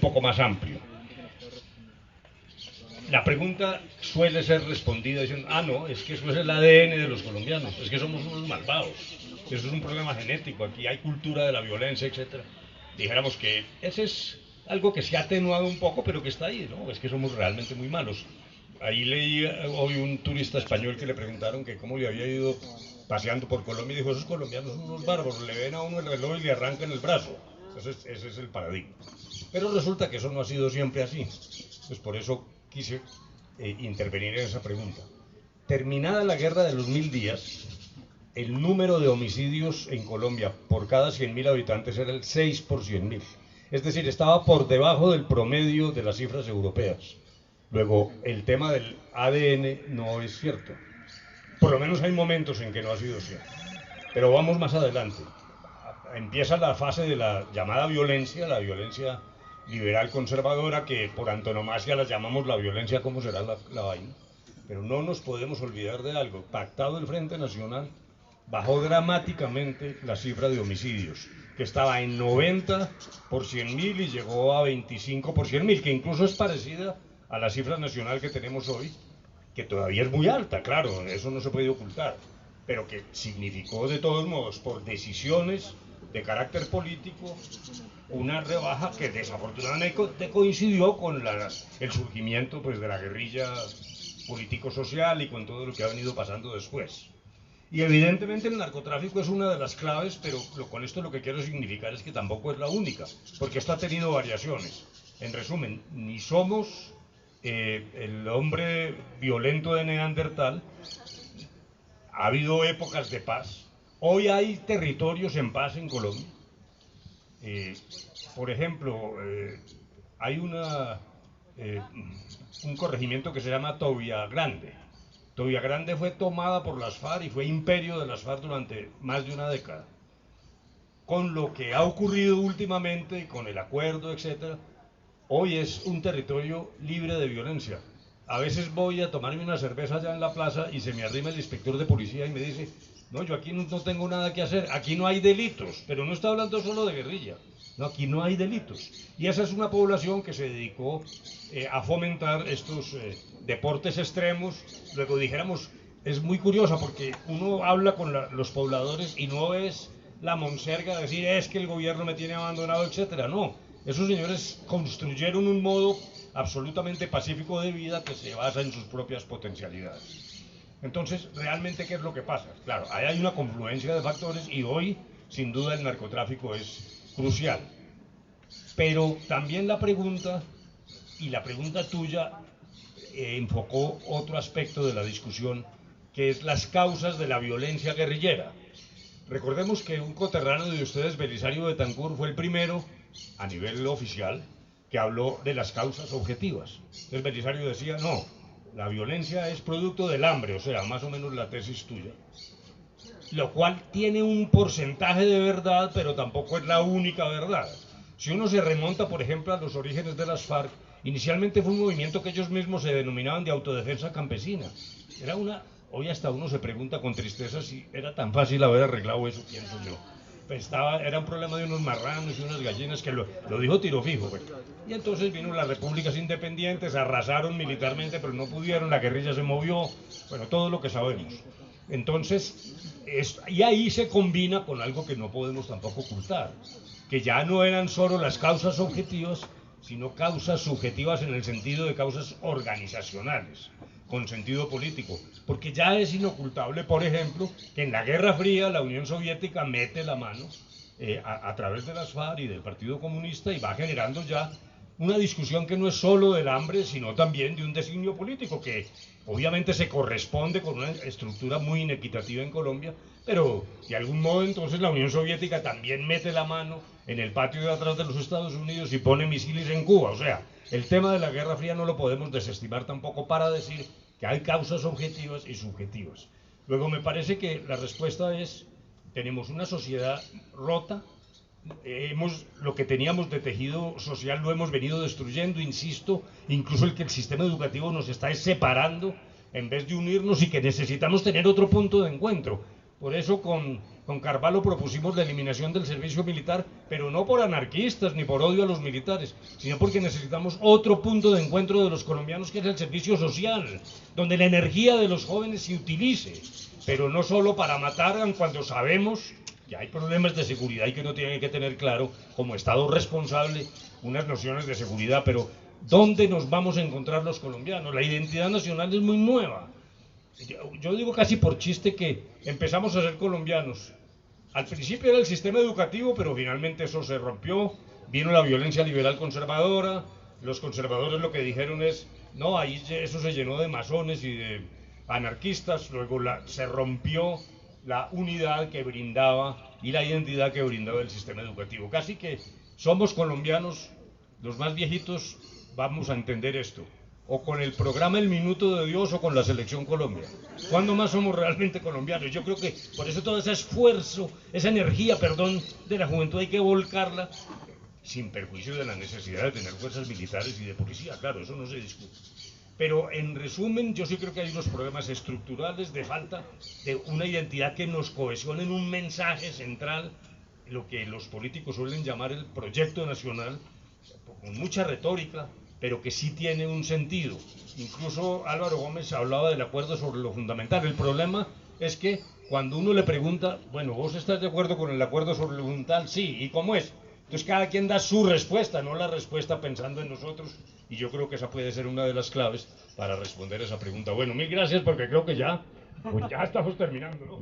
poco más amplio. La pregunta suele ser respondida diciendo, ah, no, es que eso es el ADN de los colombianos, es que somos unos malvados, eso es un problema genético, aquí hay cultura de la violencia, etc. Dijéramos que ese es algo que se ha atenuado un poco, pero que está ahí, ¿no? Es que somos realmente muy malos. Ahí leí hoy un turista español que le preguntaron que cómo le había ido paseando por Colombia y dijo, esos colombianos son unos bárbaros, le ven a uno el reloj y le arrancan el brazo. Entonces ese es el paradigma. Pero resulta que eso no ha sido siempre así. Pues por eso quise intervenir en esa pregunta. Terminada la guerra de los 1000 días, el número de homicidios en Colombia por cada 100.000 habitantes era el 6 por 100.000. Es decir, estaba por debajo del promedio de las cifras europeas. Luego, el tema del ADN no es cierto. Por lo menos hay momentos en que no ha sido cierto. Pero vamos más adelante. Empieza la fase de la llamada violencia, la violencia liberal conservadora, que por antonomasia la llamamos la violencia, ¿cómo será la vaina? Pero no nos podemos olvidar de algo. Pactado el Frente Nacional, bajó dramáticamente la cifra de homicidios, que estaba en 90 por 100.000 y llegó a 25 por 100.000, que incluso es parecida a la cifra nacional que tenemos hoy, que todavía es muy alta, claro, eso no se puede ocultar, pero que significó de todos modos, por decisiones de carácter político, una rebaja que desafortunadamente coincidió con el surgimiento pues, de la guerrilla político-social y con todo lo que ha venido pasando después. Y evidentemente el narcotráfico es una de las claves, pero con esto lo que quiero significar es que tampoco es la única, porque esto ha tenido variaciones. En resumen, ni somos el hombre violento de Neandertal, ha habido épocas de paz, hoy hay territorios en paz en Colombia. Por ejemplo, hay un corregimiento que se llama Tobía Grande. Tobía Grande fue tomada por las FARC y fue imperio de las FARC durante más de una década. Con lo que ha ocurrido últimamente y con el acuerdo, etc., hoy es un territorio libre de violencia. A veces voy a tomarme una cerveza allá en la plaza y se me arrima el inspector de policía y me dice, no, yo aquí no tengo nada que hacer, aquí no hay delitos, pero no está hablando solo de guerrilla, no, aquí no hay delitos. Y esa es una población que se dedicó a fomentar estos deportes extremos. Luego dijéramos, es muy curiosa porque uno habla con los pobladores y no es la monserga de decir, es que el gobierno me tiene abandonado, etcétera, no. Esos señores construyeron un modo absolutamente pacífico de vida que se basa en sus propias potencialidades. Entonces, ¿realmente qué es lo que pasa? Claro, ahí hay una confluencia de factores y hoy, sin duda, el narcotráfico es crucial. Pero también la pregunta, y la pregunta tuya, enfocó otro aspecto de la discusión, que es las causas de la violencia guerrillera. Recordemos que un coterráneo de ustedes, Belisario Betancur, fue el primero, a nivel oficial, que habló de las causas objetivas. Entonces Belisario decía, no, la violencia es producto del hambre, o sea, más o menos la tesis tuya. Lo cual tiene un porcentaje de verdad, pero tampoco es la única verdad. Si uno se remonta, por ejemplo, a los orígenes de las FARC, inicialmente fue un movimiento que ellos mismos se denominaban de autodefensa campesina. Era una... Hoy hasta uno se pregunta con tristeza si era tan fácil haber arreglado eso, pienso yo. Pues era un problema de unos marranos y unas gallinas que lo dijo Tiro Fijo. Pues. Y entonces vino las repúblicas independientes, arrasaron militarmente, pero no pudieron, la guerrilla se movió, bueno, todo lo que sabemos. Entonces, y ahí se combina con algo que no podemos tampoco ocultar, que ya no eran solo las causas objetivas, sino causas subjetivas en el sentido de causas organizacionales, con sentido político, porque ya es inocultable, por ejemplo, que en la Guerra Fría la Unión Soviética mete la mano a través de las FARC y del Partido Comunista y va generando ya una discusión que no es solo del hambre, sino también de un designio político que obviamente se corresponde con una estructura muy inequitativa en Colombia, pero de algún modo entonces la Unión Soviética también mete la mano en el patio de atrás de los Estados Unidos y pone misiles en Cuba. O sea, el tema de la Guerra Fría no lo podemos desestimar tampoco para decir que hay causas objetivas y subjetivas. Luego me parece que la respuesta es, tenemos una sociedad rota, lo que teníamos de tejido social lo hemos venido destruyendo, insisto, incluso el sistema educativo nos está separando en vez de unirnos y que necesitamos tener otro punto de encuentro. Por eso con Con Carvalho propusimos la eliminación del servicio militar, pero no por anarquistas ni por odio a los militares, sino porque necesitamos otro punto de encuentro de los colombianos, que es el servicio social, donde la energía de los jóvenes se utilice, pero no solo para matar cuando sabemos que hay problemas de seguridad y que uno tiene que tener claro, como Estado responsable, unas nociones de seguridad, pero ¿dónde nos vamos a encontrar los colombianos? La identidad nacional es muy nueva. Yo digo casi por chiste que empezamos a ser colombianos. Al principio era el sistema educativo, pero finalmente eso se rompió, vino la violencia liberal conservadora, los conservadores lo que dijeron es, no, ahí eso se llenó de masones y de anarquistas, luego se rompió la unidad que brindaba y la identidad que brindaba el sistema educativo. Casi que somos colombianos, los más viejitos vamos a entender esto, o con el programa El Minuto de Dios o con la Selección Colombia. ¿Cuándo más somos realmente colombianos? Yo creo que por eso todo ese esfuerzo, esa energía, perdón, de la juventud hay que volcarla, sin perjuicio de la necesidad de tener fuerzas militares y de policía, claro, eso no se discute. Pero en resumen, yo sí creo que hay unos problemas estructurales de falta de una identidad que nos cohesione en un mensaje central, lo que los políticos suelen llamar el proyecto nacional, con mucha retórica, pero que sí tiene un sentido. Incluso Álvaro Gómez hablaba del acuerdo sobre lo fundamental. El problema es que cuando uno le pregunta, bueno, ¿vos estás de acuerdo con el acuerdo sobre lo fundamental? Sí, ¿y cómo es? Entonces cada quien da su respuesta, no la respuesta pensando en nosotros, y yo creo que esa puede ser una de las claves para responder esa pregunta. Bueno, mil gracias, porque creo que ya estamos terminando, ¿no?